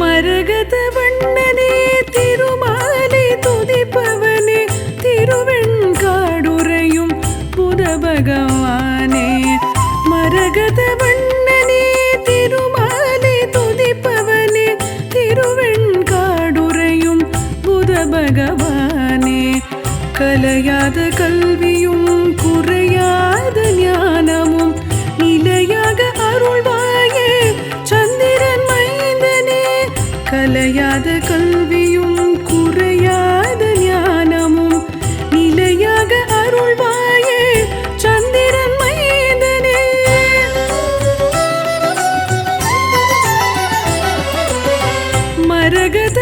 மரகத வண்ணனே திருமாலை துதிப்பவனே திருவெண்காடுறையும் புத பகவானே மரகத வண்ணனே திருமாலை துதிப்பவனே திருவெண்காடுறையும் புத பகவானே கலையாத கல்வியும் குறையாத ஞானமும் நிலையாக அருள்வாயே சந்திரன் மைந்தனே கலையாத கல்வியும் குறையாத ஞானமும் நிலையாக அருள்வாயே சந்திரன் மைந்தனே மரகத